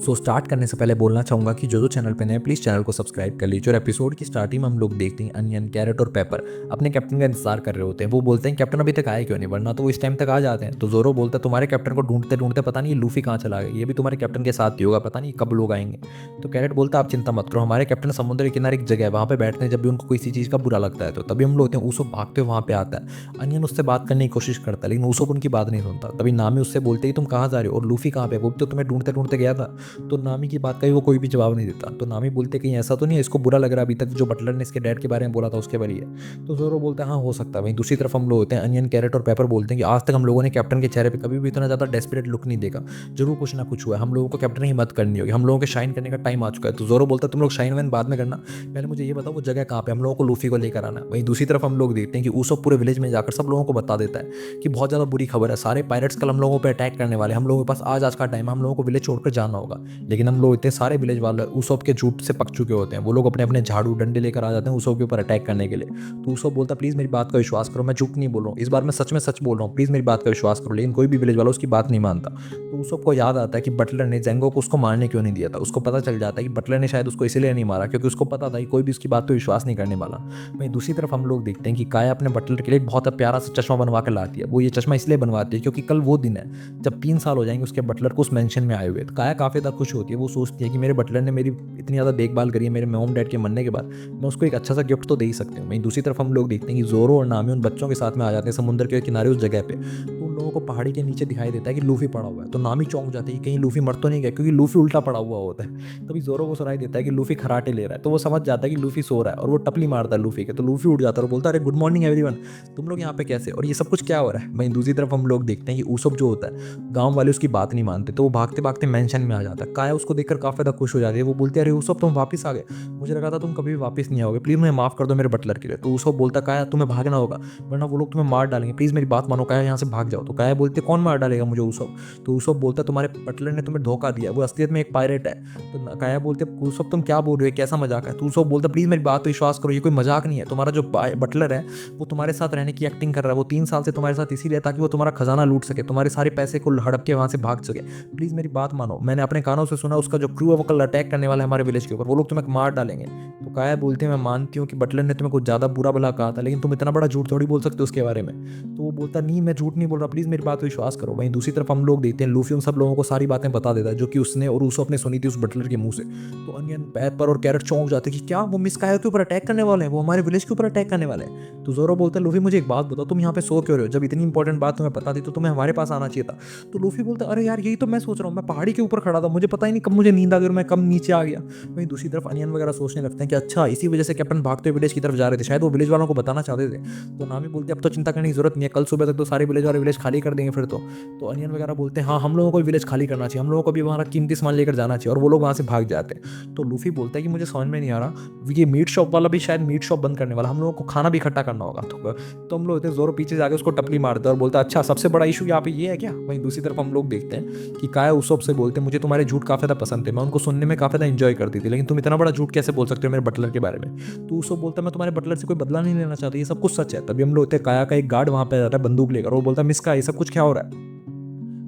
So start करने से पहले बोलना चाहूँगा कि जो चैनल पे नए प्लीज़ चैनल को सब्सक्राइब कर लीजिए। और एपिसोड की स्टार्टिंग में हम लोग देखते हैं अनियन, कैरेट और पेपर अपने कैप्टन का इंतजार कर रहे होते हैं। वो बोलते हैं कैप्टन अभी तक आए क्यों नहीं, वरना तो वो इस टाइम तक आ जाते हैं। तो जोरो बोलता है तुम्हारे कैप्टन को ढूंढते ढूंढते पता नहीं ये लूफी कहाँ चला गया, ये भी तुम्हारे कैप्टन के साथ ही होगा, पता नहीं कब लोग आएंगे। तो कैरेट बोलता है आप चिंता मत करो, हमारे कैप्टन समुद्र के किनारे एक जगह है, वहाँ पे बैठते हैं जब भी उनको किसी चीज़ का बुरा लगता है। तो तभी हम लोग होते हैं ऊसो भागते हुए वहाँ पे आता है। अनियन उससे बात करने की कोशिश करता है लेकिन ऊसो उनकी बात नहीं सुनता। तभी नामी उससे बोलते ही तुम कहाँ जा रहे हो और लूफी कहाँ पे, वो भी तो तुम्हें ढूंढते ढूंढते गया था। तो नामी की बात का वो कोई भी जवाब नहीं देता। तो नामी बोलते कहीं ऐसा तो नहीं है इसको बुरा लग रहा अभी तक जो बटलर ने इसके डैड के बारे में बोला था उसके बारे है। तो जोरो बोलता है हाँ हो सकता है। वहीं दूसरी तरफ हम लोग होते हैं अनियन, कैरेट और पेपर बोलते हैं कि आज तक हम लोगों ने कैप्टन के चेहरे पे कभी भी इतना ज़्यादा डेस्परेट लुक नहीं देखा, जरूर कुछ ना कुछ हुआ है, हम लोगों को कैप्टन की मदद करनी होगी, हम लोगों के शाइन करने का टाइम आ चुका है। तो जोरो बोलता है तुम लोग शाइन वैन बाद में करना, पहले मुझे ये बताओ वो जगह कहाँ पे, हम लोगों को लूफी को लेकर आना है। वहीं दूसरी तरफ हम लोग देखते हैं कि ऊसोप पूरे विलेज में जाकर सब लोगों को बता देता है कि बहुत ज़्यादा बुरी खबर है, सारे पायरेट्स कल हम लोगों पर अटैक करने वाले, हम लोगों के पास आज का टाइम है, हम लोगों को विलेज छोड़कर जाना होगा। लेकिन हम लोग इतने सारे विलेज वाले ऊसोप के झूठ से पक चुके होते हैं, वो लोग अपने अपने झाड़ू डंडे लेकर आ जाते हैं ऊसोप के ऊपर अटैक करने के लिए। तो ऊसोप बोलता है प्लीज़ मेरी बात का विश्वास करो, मैं झूठ नहीं बोल रहा हूँ, इस बार मैं सच में सच बोल रहा हूँ, प्लीज़ मेरी बात का विश्वास करो। लेकिन कोई भी विलेज वाला उसकी बात नहीं मानता। तो ऊसोप को याद आता है कि बटलर ने जेंगो को उसको मारने क्यों नहीं दिया था। उसको पता चल जाता है कि बटलर ने शायद उसको इसलिए नहीं मारा क्योंकि उसको पता था कि कोई भी उसकी बात पर विश्वास नहीं करने वाला। वहीं दूसरी तरफ हम लोग देखते हैं कि काया अपने बटलर के लिए एक बहुत प्यारा सा चश्मा बनवा कर लाती है। वो ये चश्मा इसलिए बनवाती है क्योंकि कल वो दिन है जब 3 साल हो जाएंगे उसके बटलर को उस मेंशन में आए हुए। तो काया काफ़ी ज़्यादा खुश होती है, वो सोचती है कि मेरे बटलर ने मेरी इतनी ज़्यादा देखभाल करी है मेरे मॉम डैड के मरने के बाद, मैं उसको एक अच्छा सा गिफ्ट तो दे ही सकती हूँ। वहीं दूसरी तरफ हम लोग देखते हैं कि जोरो और नामी उन बच्चों के साथ में आ जाते हैं समुद्र के किनारे उस जगह पे। तो उन लोगों को पहाड़ी के नीचे दिखाई देता है कि लूफी पड़ा हुआ है। तो नामी चौंक जाती है कि कहीं लूफी मर तो नहीं गया, क्योंकि लूफी उल्टा पड़ा हुआ होता है। तभी जोरो को सुनाई देता है कि लूफी खराटे ले रहा है। तो वो समझ जाता है कि लूफी सो रहा है और वो टपली मारता है लूफी के। तो लूफी उठ जाता है और बोलता है अरे गुड मॉर्निंग एवरीवन, तुम लोग यहाँ पे कैसे और ये सब कुछ क्या हो रहा है। वहीं दूसरी तरफ हम लोग देखते हैं कि ऊसोप जो होता है गाँव वाले उसकी बात नहीं मानते, तो वो भागते भागते मेंशन में आ जाता है। काया उसको देखकर काफ़ी ज़्यादा खुश हो जाती है, वो बोलती है अरे ऊसोप तुम वापस आ गए, मुझे लगा था तुम कभी भी वापस नहीं आओगे, प्लीज़ मुझे माफ़ कर दो मेरे बटलर के लिए। तो ऊसोप बोलता काया तुम्हें भागना होगा वरना वो लोग तुम्हें मार डालेंगे, प्लीज़ मेरी बात मानो काया, यहाँ से भाग जाओ। तो काया बोलते कौन मार डालेगा मुझे ऊसोप। तो ऊसोप बोलता तुम्हारे बटलर ने तुम्हें धोखा दिया, वो असलियत में एक पायरेट है। तो काया बोलते ऊसोप तुम क्या बोल रहे हो, कैसा मजाक है। तो ऊसोप बोलता प्लीज़ मेरी बात पर विश्वास करो, ये कोई मजाक नहीं है, तुम्हारा जो बटलर है वो तुम्हारे साथ रहने की एक्टिंग कर रहा है, वो 3 साल से तुम्हारे साथ इसीलिए ताकि वो तुम्हारा खजाना लूट सके, तुम्हारे सारे पैसे को हड़प के वहाँ से भाग सके, प्लीज़ मेरी बात मानो। मैंने अपने कानों से सुना उसका जो क्रू है वो कल अटैक करने वाला है हमारे विलेज के ऊपर, वो लोग तुम्हें मार डालेंगे। तो काया बोलते हैं मैं मानती हूँ कि बटलर ने तुम्हें कुछ ज़्यादा बुरा भला कहा था, लेकिन तुम इतना बड़ा झूठ थोड़ी बोल सकते हो उसके बारे में। तो वो बोलता नहीं मैं झूठ नहीं बोल रहा, प्लीज़ मेरी बात पर विश्वास करो। वहीं दूसरी तरफ हम लोग देखते हैं लूफी उन सब लोगों को सारी बातें बता देता है जो कि उसने और उसो अपने सुनी थी उस बटलर के मुंह से। तो अनियन, पेपर और कैरेट चौंक जाते हैं कि क्या वो मिस काया के ऊपर अटैक करने वाले हैं, वो हमारे विलेज के ऊपर अटैक करने वाले हैं। तो जोरो बोलता है लूफी मुझे एक बात बताओ, तुम यहाँ पे सो क्यों रहे हो, जब इतनी इंपॉर्टेंट बात तुम्हें पता थी तो तुम्हें हमारे पास आना चाहिए था। तो लूफी बोलता है अरे यार यही तो मैं सोच रहा हूँ, मैं पहाड़ी के ऊपर खड़ा था, मुझे पता ही नहीं कब मुझे नींद आ गई और मैं कब नीचे आ गया। वहीं दूसरी तरफ अनियन वगैरह सोचने लगते हैं कि अच्छा इसी वजह से कैप्टन भागते विलेज की तरफ जा रहे थे, शायद वो विलेज वालों को बताना चाहते थे। तो नामी बोलते अब तो चिंता करने की जरूरत नहीं है, कल सुबह तक तो सारे विलेज वाले विलेज खाली कर देंगे फिर तो अनियन वगैरह बोलते हैं हाँ हम लोगों को विलेज खाली करना चाहिए, हम लोगों को भी हमारा कीमती सामान लेकर जाना चाहिए, और वो लोग वहाँ से भाग जाते हैं। तो लूफी बोलता है कि मुझे समझ में नहीं आ रहा, ये मीट शॉप वाला भी शायद मीट शॉप बंद करने वाला, हम लोगों को खाना भी इकट्ठा करना होगा। तो हम लोग इतने जोरों पीछे जाके उसको टपली मारते हैं और बोलता है अच्छा सबसे बड़ा इशू यहाँ पे ये है क्या। वहीं दूसरी तरफ हम लोग देखते हैं कि काया उसोप से बोलते हैं मुझे तुम्हारे झूठ काफ़ी ज़्यादा पसंद थे, मैं उनको सुनने में काफ़ी ज़्यादा इंजॉय करती थी, लेकिन तुम इतना बड़ा झूठ कैसे बोल सकते हो मेरे बटलर के बारे में। तो उसोप बोलता है मैं तुम्हारे बटलर से कोई बदला नहीं लेना चाहता, ये सब कुछ सच है। तभी हम लोग होते हैं काया का एक गार्ड वहाँ पे जाता है बंदूक लेकर, वो बोलता है मिस का ये सब कुछ क्या हो रहा है।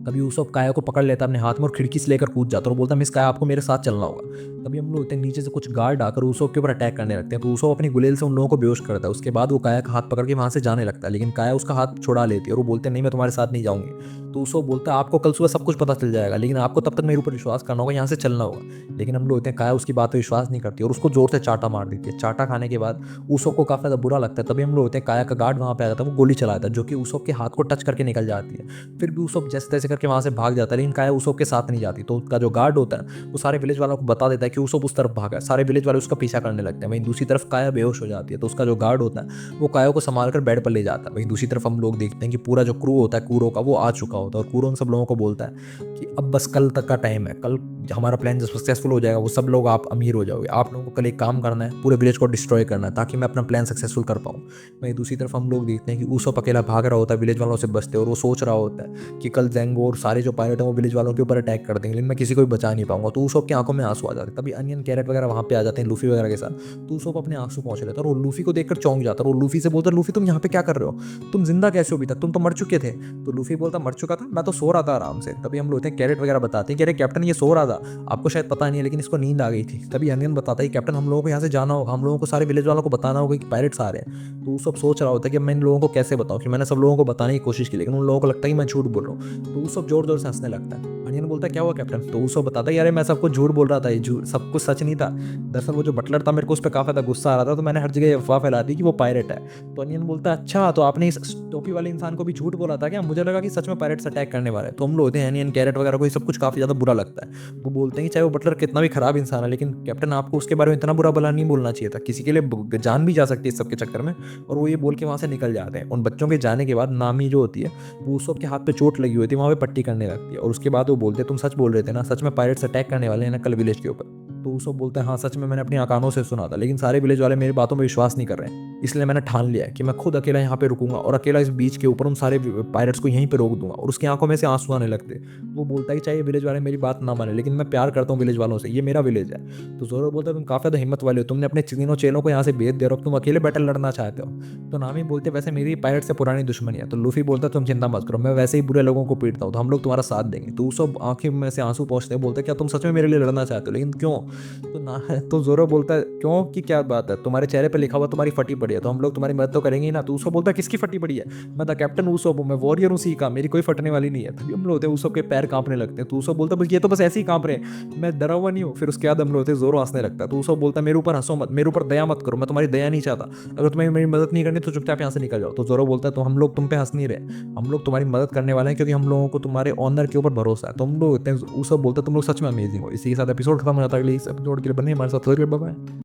तभी ऊसोप काया को पकड़ लेता है अपने हाथ में और खिड़की से लेकर कूद जाता है और बोलता है मिस काया आपको मेरे साथ चलना होगा। तभी हम लोग होते हैं नीचे से कुछ गार्ड आकर ऊसोप के ऊपर अटैक करने लगते हैं। तो ऊसोप अपनी गुलेल से उन लोगों को बेहोश करता है, उसके बाद वो काया का हाथ पकड़ के वहाँ से जाने लगता है, लेकिन काया उसका हाथ छुड़ा लेती है और वो बोलते हैं नहीं मैं तुम्हारे साथ नहीं जाऊँगी। तो ऊसोप बोलता है आपको कल सुबह सब कुछ पता चल जाएगा, लेकिन आपको तब तक मेरे ऊपर विश्वास करना होगा, यहाँ से चलना होगा। लेकिन हम लोग होते हैं काया उसकी बात पर विश्वास नहीं करती और उसको जोर से चाटा मार देती है। चाटा खाने के बाद ऊसोप को काफ़ी ज़्यादा बुरा लगता है। तभी हम लोग होते हैं काया का गार्ड वहाँ पे आ जाता है, वो गोली चलाता है जो कि ऊसोप के हाथ को टच करके निकल जाती है। फिर भी ऊसोप जैसे तैसे करके वहाँ से भाग जाता है, लेकिन काया ऊसोप के साथ नहीं जाती। तो उसका जो गार्ड होता है वो सारे विलेज वालों को बता देता है कि ऊसोप उस तरफ भागा है, सारे विलेज वाले उसका पीछा करने लगते हैं। वहीं दूसरी तरफ काया बेहोश हो जाती है, तो उसका जो गार्ड होता है वो काया को संभाल कर बेड पर ले जाता है। वहीं दूसरी तरफ हम लोग देखते हैं कि पूरा जो क्रू होता है कूरो का वो आ चुका होता है और कूरो उन सब लोगों को बोलता है कि अब बस कल तक का टाइम है, कल हमारा प्लान जब सक्सेसफुल हो जाएगा वो सब लोग आप अमीर हो जाओगे, आप लोगों को कल एक काम करना है पूरे विलेज को डिस्ट्रॉय करना है ताकि मैं अपना प्लान सक्सेसफुल कर पाऊँ। वहीं दूसरी तरफ हम लोग देखते हैं कि ऊसोप अकेला भाग रहा होता है विलेज वालों से बचते, और वो सोच रहा होता है कि कल जेंगो और सारे जो पायलट हैं वो विलेज वालों के ऊपर अटैक कर देंगे, लेकिन मैं किसी को भी बचा नहीं पाऊंगा। तो ऊसोप की आंखों में आंसू आ जाते तभी अनियन कैरेट वगैरह वहाँ पे आ जाते हैं लूफी वगैरह के साथ। तो उसको अपने आंसू पहुँच लेता है और वो लूफी को देखकर चौंक जाता है और वो लूफी से बोलता है, लूफी तुम यहाँ पे क्या कर रहे हो, तुम जिंदा कैसे हो अभी तक, तुम तो मर चुके थे। तो लूफी बोलता मर चुका था, मैं तो सो रहा था आराम से। तभी हम लोग हैं कैरेट वगैरह बताते हैं कि अरे कैप्टन ये सो रहा था, आपको शायद पता नहीं है लेकिन इसको नींद आ गई थी। तभी अनियन बताता है कैप्टन हम लोगों को यहाँ से जाना होगा, हम लोगों को सारे विलेज वालों को बताना होगा कि पायरेट्स आ रहे हैं। तो वो सब सोच रहा होता है कि मैं इन लोगों को कैसे बताऊँ, कि मैंने सब लोगों को बताने की कोशिश की लेकिन उन लोगों को लगता है कि मैं झूठ बोल रहा हूँ। तो वो सब जोर जोर से हंसने लगता है। अनियन बोलता है क्या हुआ कैप्टन। तो वो सब बताता है यार मैं सबको झूठ बोल रहा था, ये झूठ सब कुछ सच नहीं था। दरअसल वो जो बटलर था मेरे को उस पर काफ़ी ज़्यादा गुस्सा आ रहा था, तो मैंने हर जगह अफवाह फैला दी कि वो पायरेट है। तो अनियन बोलता है अच्छा तो आपने इस टोपी वाले इंसान को भी झूठ बोला था क्या, मुझे लगा कि सच में पायरेट्स अटैक करने वाले हैं। तो हम लोग होते हैं अनियन कैरेट वगैरह को ये सब कुछ काफ़ी ज़्यादा बुरा लगता है। वो बोलते हैं कि चाहे वो बटलर कितना भी खराब इंसान है लेकिन कैप्टन आपको उसके बारे में इतना बुरा भला नहीं बोलना चाहिए था, किसी के लिए जान भी जा सकती है इस सब के चक्कर में। और वो ये बोल के वहाँ से निकल जाते हैं। उन बच्चों के जाने के बाद नामी जो होती है वो उस सबके हाथ पे चोट लगी हुई थी, वहाँ पे पट्टी करने लगती है और उसके बाद वो बोलते हैं तुम सच बोल रहे थे ना, सच में पायरेट्स अटैक करने वाले हैं ना कल विलेज के ऊपर। तो वो सब बोलते हैं हाँ सच में मैंने अपनी कानों से सुना था, लेकिन सारे विलेज वाले मेरी बातों में विश्वास नहीं कर रहे हैं, इसलिए मैंने ठान लिया है कि मैं खुद अकेला यहाँ पे रुकूंगा और अकेला इस बीच के ऊपर उन सारे पायरेट्स को यहीं पे रोक दूंगा। और उसकी आंखों में से आंसू आने लगते। वो बोलता है कि चाहे विलेज वाले मेरी बात ना माने लेकिन मैं प्यार करता हूँ विलेज वालों से, ये मेरा विलेज है। तो जोरो बोलता है तुम काफ़ी ज़्यादा हिम्मत वाले हो, तुमने अपने तीनों चेलों को यहाँ से भेज दे रहे हो, तुम अकेले बैटल लड़ना चाहते हो। तो नामी बोलते वैसे मेरी पायरेट से पुरानी दुश्मनी है। तो लूफी बोलता तुम चिंता मत करो, मैं वैसे ही बुरे लोगों को पीटता हूँ, तो हम लोग तुम्हारा साथ देंगे। तो सब आंखें में से आंसू पहुंचते हैं, बोलते क्या तुम सच में मेरे लिए लड़ना चाहते हो, लेकिन क्यों। तो ना तो जोरो बोलता है क्यों की क्या बात है, तुम्हारे चेहरे पे लिखा हुआ तुम्हारी फटी पड़ी है, तो हम लोग तुम्हारी मदद तो करेंगे ही ना। तो उसको बोलता है किसकी फटी पड़ी है, मैं द कैप्टन ऊसोप हूँ, मैं वॉरियर हूँ सी का, मेरी कोई फटने वाली नहीं है। तभी हम लोग होते हैं ऊसोप के पैर कांपने लगते हैं। तो ऊसोप बोलता है ये तो बस ऐसे ही कांप रहे हैं, मैं डरा हुआ नहीं हूँ। फिर उसके बाद हम लोग होते हैं जोरो हंसने लगता है। तो ऊसोप बोलता है मेरे ऊपर हंसो मत, मेरे ऊपर दया मत करो, मैं तुम्हारी दया नहीं चाहता, अगर तुम्हें मेरी मदद नहीं करनी तो चुपचाप यहाँ से निकल जाओ। तो जोरो बोलता है तो हम लोग तुम पे हंस नहीं रहे, हम लोग तुम्हारी मदद करने वाले हैं क्योंकि हम लोगों को तुम्हारे ऑनर के ऊपर भरोसा है। तो हम लोग होते हैं ऊसोप बोलता है तुम लोग सच में अमेजिंग हो। इसी के साथ एपिसोड खत्म हो जाता है। अगले इस एपिसोड के लिए बने हमारे साथ। बाय।